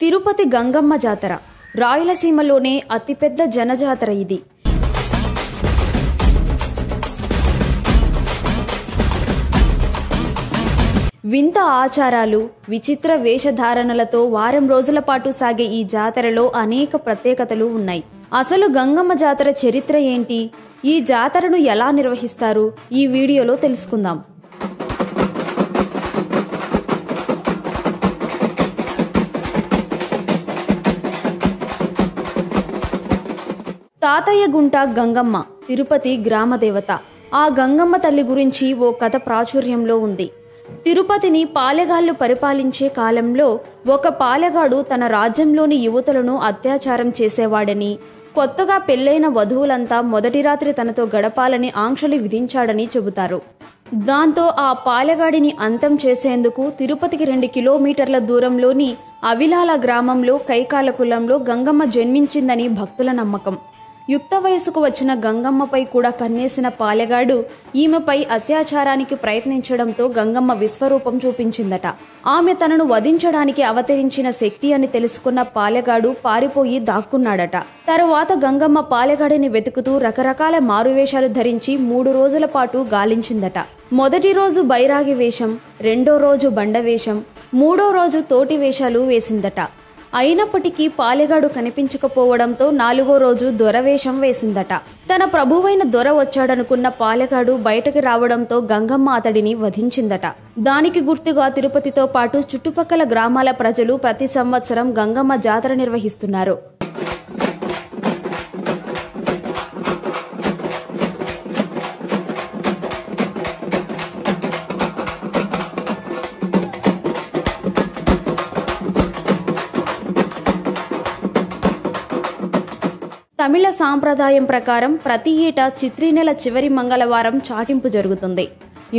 తిరుపతి గంగమ్మ జాతర రాయలసీమలోనే అతిపెద్ద జనజాతర ఇది. వింత ఆచారాలు, విచిత్ర వేషధారణలతో వారం రోజుల పాటు సాగే ఈ జాతరలో అనేక ప్రత్యేకతలు ఉన్నాయి. అసలు గంగమ్మ జాతర చరిత్ర ఏంటి? ఈ జాతరను ఎలా నిర్వహిస్తారు? ఈ వీడియోలో తెలుసుకుందాం. తాతయ్యగుంట గంగమ్మ తిరుపతి గ్రామదేవత. ఆ గంగమ్మ తల్లి గురించి ఓ కథ ప్రాచుర్యంలో ఉంది. తిరుపతిని పాలెగాళ్లు పరిపాలించే కాలంలో ఒక పాలెగాడు తన రాజ్యంలోని యువతులను అత్యాచారం చేసేవాడని, కొత్తగా పెళ్లైన వధువులంతా మొదటి రాత్రి తనతో గడపాలని ఆంక్షలు విధించాడని చెబుతారు. దాంతో ఆ పాలెగాడిని అంతం చేసేందుకు తిరుపతికి 2 కిలోమీటర్ల దూరంలోని అవిలాల గ్రామంలో కైకాల కులంలో గంగమ్మ జన్మించిందని భక్తుల నమ్మకం. యుక్త వయసుకు వచ్చిన గంగమ్మపై కూడా కన్నేసిన పాలెగాడు ఈమెపై అత్యాచారానికి ప్రయత్నించడంతో గంగమ్మ విశ్వరూపం చూపించిందట. ఆమె తనను వధించడానికి అవతరించిన శక్తి అని తెలుసుకున్న పాలెగాడు పారిపోయి దాక్కున్నాడట. తరువాత గంగమ్మ పాలెగాడిని వెతుకుతూ రకరకాల మారువేషాలు ధరించి 3 రోజుల పాటు గాలించిందట. మొదటి రోజు బైరాగి వేషం, రెండో రోజు బండ వేషం, 3వ రోజు తోటి వేషాలు వేసిందట. అయినప్పటికీ పాలెగాడు కనిపించకపోవడంతో 4వ రోజు దొరవేషం వేసిందట. తన ప్రభువైన దొర వచ్చాడనుకున్న పాలెగాడు బయటకు రావడంతో గంగమ్మ అతడిని వధించిందట. దానికి గుర్తుగా తిరుపతితో పాటు చుట్టుపక్కల గ్రామాల ప్రజలు ప్రతి సంవత్సరం గంగమ్మ జాతర నిర్వహిస్తున్నారు. తమిళ సాంప్రదాయం ప్రకారం ప్రతి ఏటా చిత్రీ నెల చివరి మంగళవారం చాటింపు జరుగుతుంది.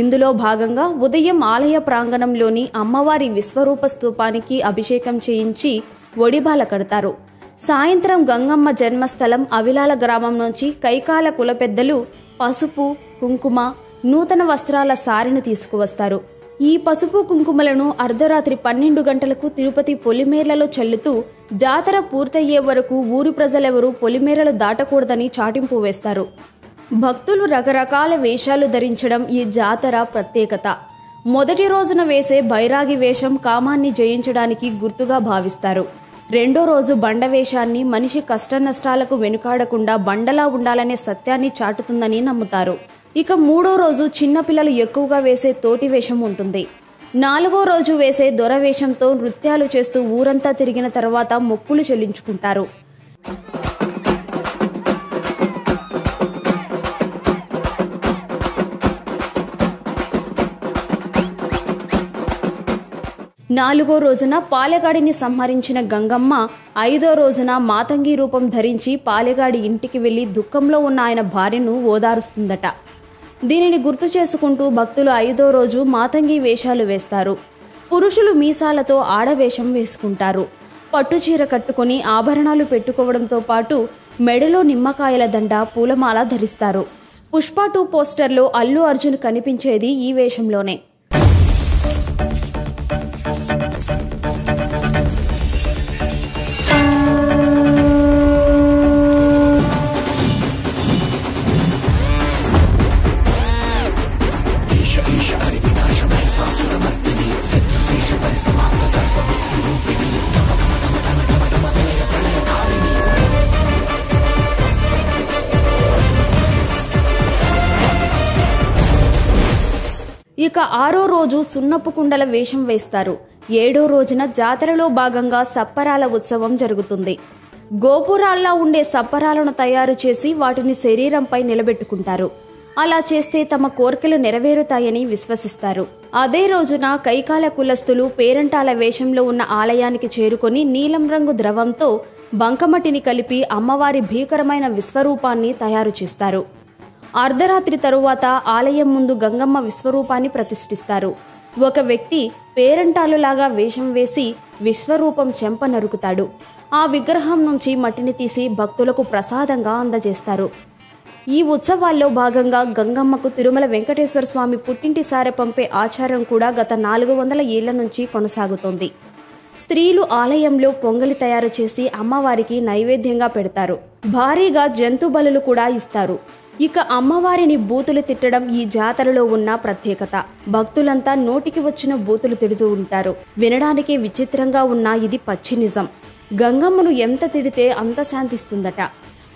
ఇందులో భాగంగా ఉదయం ఆలయ ప్రాంగణంలోని అమ్మవారి విశ్వరూప స్తూపానికి అభిషేకం చేయించి ఒడిబాల కడతారు. సాయంత్రం గంగమ్మ జన్మస్థలం అవిలాల గ్రామం నుంచి కైకాల కుల పెద్దలు పసుపు, కుంకుమ, నూతన వస్త్రాల సారిని తీసుకువస్తారు. ఈ పసుపు కుంకుమలను అర్ధరాత్రి 12 గంటలకు తిరుపతి పొలిమేర్లలో చల్లుతూ జాతర పూర్తయ్యే వరకు ఊరి ప్రజలెవరూ పొలిమేరలు దాటకూడదని చాటింపు వేస్తారు. భక్తులు రకరకాల వేషాలు ధరించడం ఈ జాతర ప్రత్యేకత. మొదటి రోజున వేసే బైరాగి వేషం కామాన్ని జయించడానికి గుర్తుగా భావిస్తారు. రెండో రోజు బండ వేషాన్ని మనిషి కష్టనష్టాలకు వెనుకాడకుండా బండలా ఉండాలనే సత్యాన్ని చాటుతుందని నమ్ముతారు. ఇక 3వ రోజు చిన్నపిల్లలు ఎక్కువగా వేసే తోటి వేషం ఉంటుంది. 4వ రోజు వేసే దొరవేషంతో నృత్యాలు చేస్తూ ఊరంతా తిరిగిన తర్వాత మొక్కులు చెల్లించుకుంటారు. నాలుగో రోజున పాలెగాడిని సంహరించిన గంగమ్మ 5వ రోజున మాతంగి రూపం ధరించి పాలెగాడి ఇంటికి వెళ్లి దుఃఖంలో ఉన్న ఆయన భార్యను ఓదారుస్తుందట. దీనిని గుర్తు చేసుకుంటూ భక్తులు 5వ రోజు మాతంగి వేషాలు వేస్తారు. పురుషులు మీసాలతో ఆడవేషం వేసుకుంటారు. పట్టుచీర కట్టుకుని ఆభరణాలు పెట్టుకోవడంతో పాటు మెడలో నిమ్మకాయల దండ, పూలమాల ధరిస్తారు. పుష్ప 2 పోస్టర్లో అల్లు అర్జున్ కనిపించేది ఈ వేషంలోనే. ఇక 6వ రోజు సున్నపు కుండల వేషం వేస్తారు. 7వ రోజున జాతరలో భాగంగా సప్పరాల ఉత్సవం జరుగుతుంది. గోపురాల్లా ఉండే సప్పరాలను తయారు చేసి వాటిని శరీరంపై నిలబెట్టుకుంటారు. అలా చేస్తే తమ కోర్కెలు నెరవేరుతాయని విశ్వసిస్తారు. అదే రోజున కైకాల కులస్తులు పేరంటాల వేషంలో ఉన్న ఆలయానికి చేరుకొని నీలం రంగు ద్రవంతో బంకమట్టిని కలిపి అమ్మవారి భీకరమైన విశ్వరూపాన్ని తయారు చేస్తారు. అర్ధరాత్రి తరువాత ఆలయం ముందు గంగమ్మ విశ్వరూపాన్ని ప్రతిష్ఠిస్తారు. ఒక వ్యక్తి పేరంటాలులాగా వేషం వేసి విశ్వరూపం చెంప నరుకుతాడు. ఆ విగ్రహం నుంచి మట్టిని తీసి భక్తులకు ప్రసాదంగా అందజేస్తారు. ఈ ఉత్సవాల్లో భాగంగా గంగమ్మకు తిరుమల వెంకటేశ్వర స్వామి పుట్టింటి సారె పంపే ఆచారం కూడా గత 400 ఏళ్ల నుంచి కొనసాగుతోంది. స్త్రీలు ఆలయంలో పొంగలి తయారు చేసి అమ్మవారికి నైవేద్యంగా పెడతారు. భారీగా జంతు బలులు కూడా ఇస్తారు. ఇక అమ్మవారిని బూతులు తిట్టడం ఈ జాతరలో ఉన్న ప్రత్యేకత. భక్తులంతా నోటికి వచ్చిన బూతులు తిడుతూ ఉంటారు. వినడానికే విచిత్రంగా ఉన్న ఇది పచ్చి నిజం. గంగమ్మను ఎంత తిడితే అంత శాంతిస్తుందట.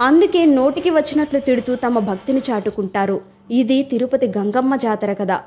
అందుకే నోటికి వచ్చినట్లు తిడుతూ తమ భక్తిని చాటుకుంటారు. ఇది తిరుపతి గంగమ్మ జాతర కదా.